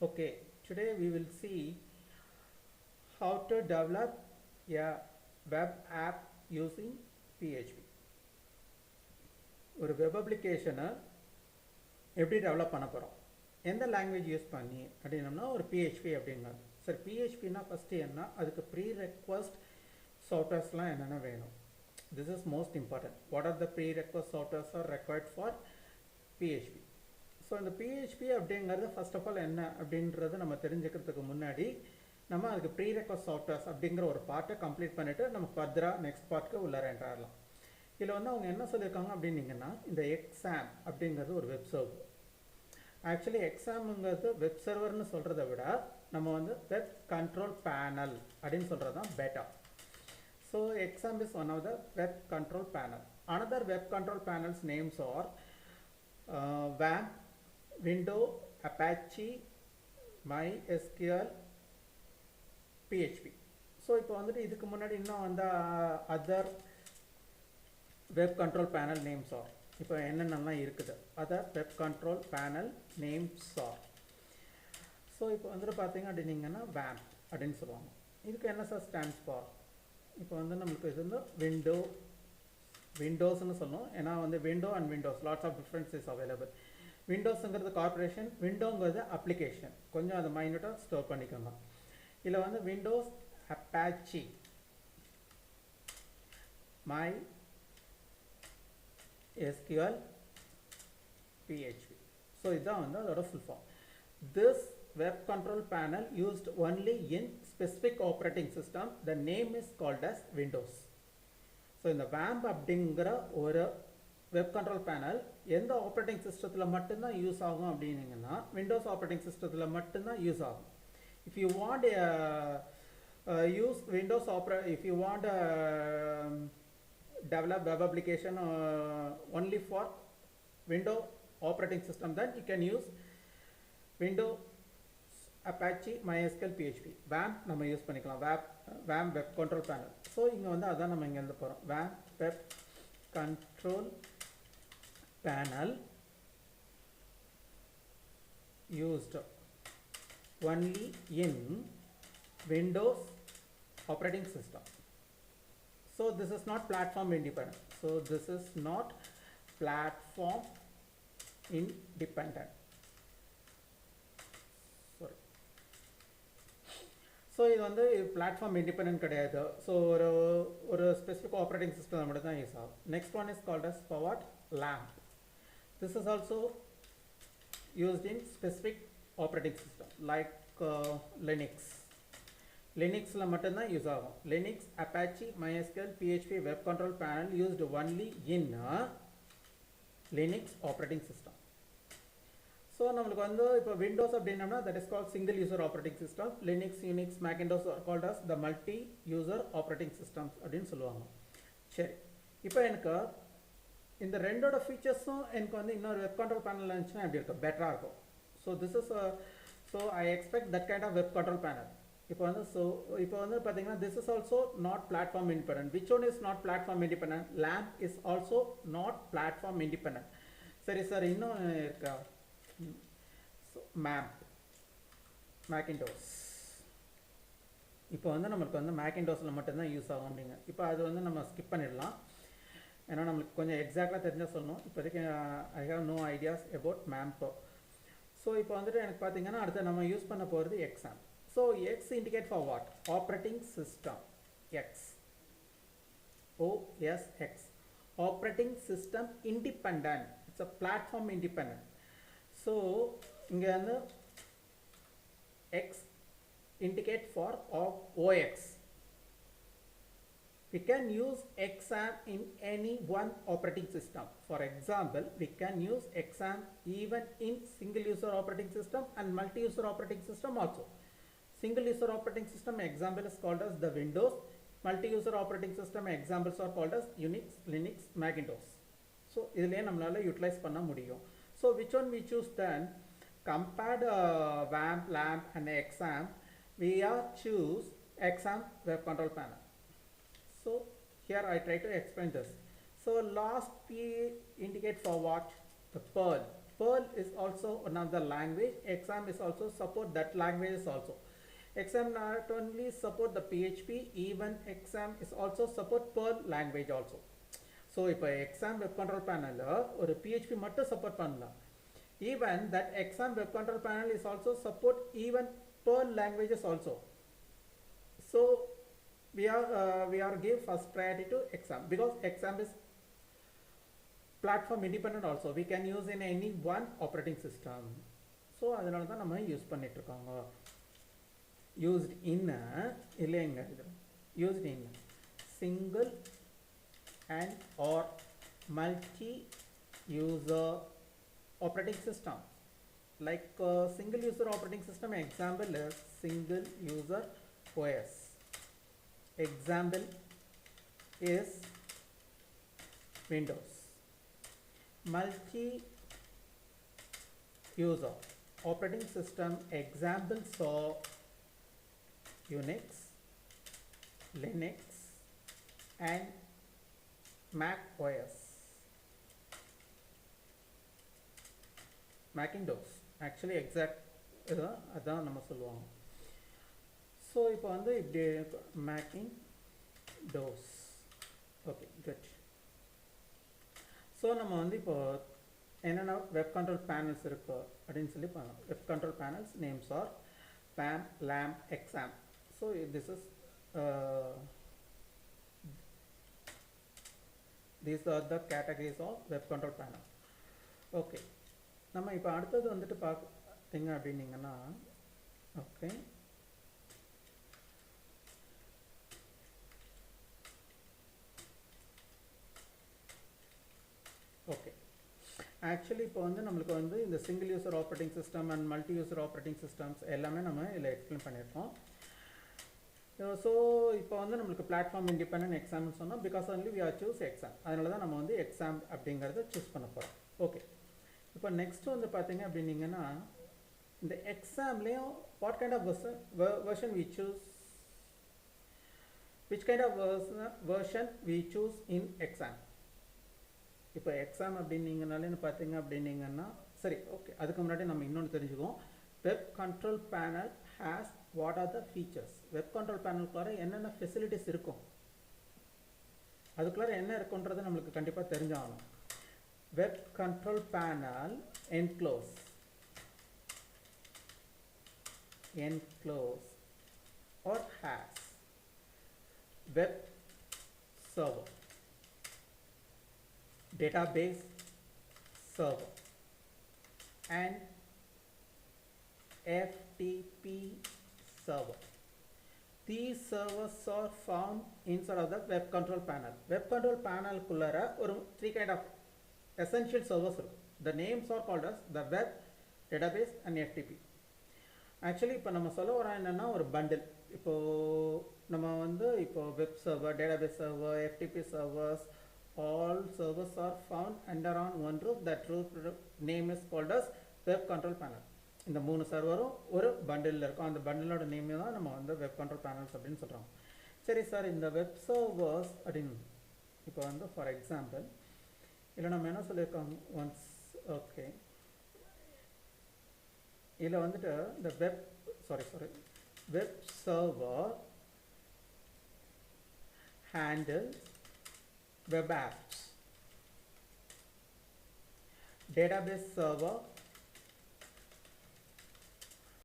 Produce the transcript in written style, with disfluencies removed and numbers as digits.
Okay, today we will see how to develop a web app using PHP. ஒரு web அப்ளிகேஷனை எப்படி develop பண்ண போகிறோம், எந்த லாங்குவேஜ் யூஸ் பண்ணி அப்படின்னோம்னா ஒரு பிஹெச்பி அப்படிங்கிறது. சரி, பிஹெச்பின்னா ஃபஸ்ட்டு என்ன, அதுக்கு ப்ரீ ரெக்வஸ்ட் சாஃப்ட்வேர்ஸ்லாம் என்னென்ன வேணும். This is most important. What are the pre request softwares are required for PHP. So இந்த பிஹெச்பி அப்படிங்கிறது ஃபர்ஸ்ட் ஆஃப் ஆல் என்ன அப்படின்றது நம்ம தெரிஞ்சுக்கிறதுக்கு முன்னாடி நம்ம அதுக்கு ப்ரீ ரெக்வஸ்ட் சாஃப்ட்வேர்ஸ் அப்படிங்கிற ஒரு பார்ட்டை கம்ப்ளீட் பண்ணிவிட்டு நம்ம ஃபர்தராக நெக்ஸ்ட் பார்ட்டுக்கு உள்ளார என்ட்ராகலாம். இதில் வந்து அவங்க என்ன சொல்லியிருக்காங்க அப்படின்னீங்கன்னா, இந்த எக்ஸாம் அப்படிங்கிறது ஒரு வெப் சர்வர். ஆக்சுவலி எக்ஸாமுங்கிறது வெப் சர்வர்னு சொல்கிறத விட நம்ம வந்து வெப் கண்ட்ரோல் பேனல் அப்படின்னு சொல்கிறது தான் better. So exam is one of the web control panel. Another web control panels names are WAMP, Window, Apache, MySQL, PHP. So இப்போ வந்துட்டு இதுக்கு முன்னாடி இன்னும் வந்து other web control panel names are இப்போ என்னென்னலாம் இருக்குது, other web control panel names are. So இப்போ வந்துட்டு பார்த்தீங்க அப்படின்னீங்கன்னா WAMP அப்படின்னு சொல்லுவாங்க. இதுக்கு என்ன சார் ஸ்டாண்ட்ஸ் ஃபார். இப்போ வந்து நம்மளுக்கு இது வந்து விண்டோஸ்ன்னு சொல்லணும். ஏன்னா வந்து window and windows lots of difference is available. விண்டோஸுங்கிறது கார்பரேஷன், விண்டோங்கிறது அப்ளிகேஷன். கொஞ்சம் அதை மைனூட்டாக ஸ்டோர் பண்ணிக்கோங்க. இதில் வந்து windows, Apache, MySQL, PHP. So இதுதான் வந்து அதோட full form. This web control panel used only in specific operating system. The name is called as Windows. So இந்த WAMP அப்படிங்கிற ஒரு வெப் கண்ட்ரோல் பேனல் எந்த ஆப்ரேட்டிங் சிஸ்டத்தில் மட்டும்தான் யூஸ் ஆகும் அப்படின்னீங்கன்னா விண்டோஸ் ஆப்ரேட்டிங் சிஸ்டத்தில் மட்டும்தான் யூஸ் ஆகும். If you want use Windows if you want develop web application only for window operating system, then you can use Windows, Apache, MySQL, PHP. WAMP நம்ம use பண்ணிக்கலாம். WAMP web control panel. So இங்கே வந்து அதான் நம்ம இங்கே எழுத போகிறோம். WAMP web control panel used only in Windows operating system. So this is not platform independent. So this is not platform independent. Sorry. So இது வந்து பிளாட்ஃபார்ம் இண்டிபெண்ட் கிடையாது. ஸோ ஒரு ஸ்பெசிஃபிக் ஆப்ரேட்டிங் சிஸ்டம் மட்டும் தான் யூஸ் ஆகும். Next one is called as powered LAMP. This is also used in specific operating system like Linux. லினக்ஸில் மட்டும்தான் use ஆகும். Linux, Apache, MySQL, PHP web control panel used only in Linux operating system. So நம்மளுக்கு வந்து இப்போ Windows அப்படின்னம்னா that is called single user operating system. Linux, Unix, Macintosh are called as the multi user operating systems அப்படின்னு சொல்லுவாங்க. சரி, இப்போ எனக்கு இந்த ரெண்டோட ஃபீச்சர்ஸும் எனக்கு வந்து இன்னொரு வெப் கண்ட்ரோல் பேனல் இருந்துச்சுன்னா எப்படி இருக்கும், பெட்டராக இருக்கும். So this is so I expect that kind of web control panel. இப்போ வந்து இப்போ வந்து பார்த்தீங்கன்னா this is also not platform independent. Which one is not platform independent? LAMP is also not platform independent. சரி சார், இன்னும் இருக்கா? மேக்கின்டோஸ். இப்போ வந்து நம்மளுக்கு வந்து மேக்கின்டோஸில் மட்டும்தான் யூஸ் ஆகும் அப்படிங்க. இப்போ அது வந்து நம்ம ஸ்கிப் பண்ணிடலாம். ஏன்னா நம்மளுக்கு கொஞ்சம் எக்ஸாக்டாக தெரிஞ்சால் சொல்லணும். இப்போதைக்கு I have no ideas about MAMP. So இப்போ வந்துட்டு எனக்கு பார்த்தீங்கன்னா அடுத்து நம்ம யூஸ் பண்ண போகிறது XAMPP. So X indicate for what? Operating system. X. OSX. Operating system independent. It's a platform independent. So இங்க வந்து X indicate for OX. We can use XAMPP in any one operating system. For example, we can use XAMPP even in single user operating system and multi-user operating system also. Single user operating system example is called as the Windows. Multi-user operating system examples are called as Unix, Linux, Macintosh. So இதிலே நம்மளால utilize பண்ண முடியும். So which one we choose then? Compared WAMP, LAMP and XAMPP, we are choose XAMPP web control panel. So here I try to explain this. So last P indicate for what? The Perl. Perl is also another language. XAMPP is also support that languages also. XAMPP not only support the PHP, even XAMPP is also support Perl language also. So if XAMPP web control panel or PHP மட்டும் support பண்ணலாம். Even that XAMPP web control panel is also support even Perl languages also. So we are give first priority to XAMPP because XAMPP is platform independent also. We can use in any one operating system. So அதனால தான் நம்ம use பண்ணிட்டு இருக்கோங்க. Used in இல்லைங்க இது used in single and or multi-user operating system. Like single user operating system example is single user OS. Example is Windows. Multi-user operating system examples are Unix, Linux and Mac OS. Macintosh actually exact அதான் நம்ம சொல்லுவாங்க. So இப்போ வந்து இப்படி Macintosh. Okay good. So நம்ம வந்து இப்போ என்னென்ன வெப் கண்ட்ரோல் பேனல்ஸ் இருக்கு அப்படின்னு சொல்லி web control panels names R PAM, LAMP, XAMPP. So this is these are the categories of web control panel. Okay, நம்ம இப்போ அடுத்தது வந்துட்டு பார்த்தீங்க அப்படின்னீங்கன்னா ஓகே ஓகே ஆக்சுவலி இப்போ வந்து நம்மளுக்கு வந்து இந்த single user operating system and multi user operating systems எல்லாமே நம்ம இதில் எக்ஸ்பிளைன் பண்ணியிருக்கோம். ஸோ இப்போ வந்து நம்மளுக்கு பிளாட்ஃபார்ம் இண்டிபெண்டன்ட் எக்ஸாம்னு சொன்னோம் because only we are choose exam. அதனால தான் நம்ம வந்து எக்ஸாம் அப்படிங்கிறத சூஸ் பண்ண போகிறோம். ஓகே, இப்போ நெக்ஸ்ட் வந்து பார்த்தீங்க அப்படின்னீங்கன்னா இந்த எக்ஸாம்லேயும் what kind of version we choose, which kind of version we choose in XAMPP. இப்போ எக்ஸாம் அப்படின்னீங்கனாலே பார்த்தீங்க அப்படின்னீங்கன்னா சரி ஓகே, அதுக்கு முன்னாடி நம்ம இன்னொன்று தெரிஞ்சுக்குவோம். Web control panel has what are the features. Web control பேனலுக்குள்ளார என்னென்ன ஃபெசிலிட்டிஸ் இருக்கும், அதுக்குள்ளார என்ன இருக்குன்றது நம்மளுக்கு கண்டிப்பாக தெரிஞ்சாகணும். Web control panel enclose or has web server, database server and FTP server. These servers are found inside of the web control panel. Web control panel kullara or three kind of essential servers. The names are called as the web, database and FTP. Actually இப்போ நம்ம சொல்ல வரோம் என்னென்னா ஒரு bundle. இப்போது நம்ம வந்து இப்போ web server, database server, FTP servers, all servers are found under on one roof. That roof name is called as web control panel. இந்த மூணு சர்வரும் ஒரு பண்டிலில் இருக்கும். அந்த பண்டிலோட நேம் தான் நம்ம வந்து வெப் கண்ட்ரோல் பேனல்ஸ் அப்படின்னு சொல்கிறோம். சரி சார், இந்த வெப் சர்வர்ஸ் அப்படின்னு இப்போ வந்து ஃபார் எக்ஸாம்பிள் இல்லை நம்ம என்ன சொல்லியிருக்கோம் ஒன்ஸ் ஓகே இதில் வந்துட்டு இந்த web server handle web apps, database server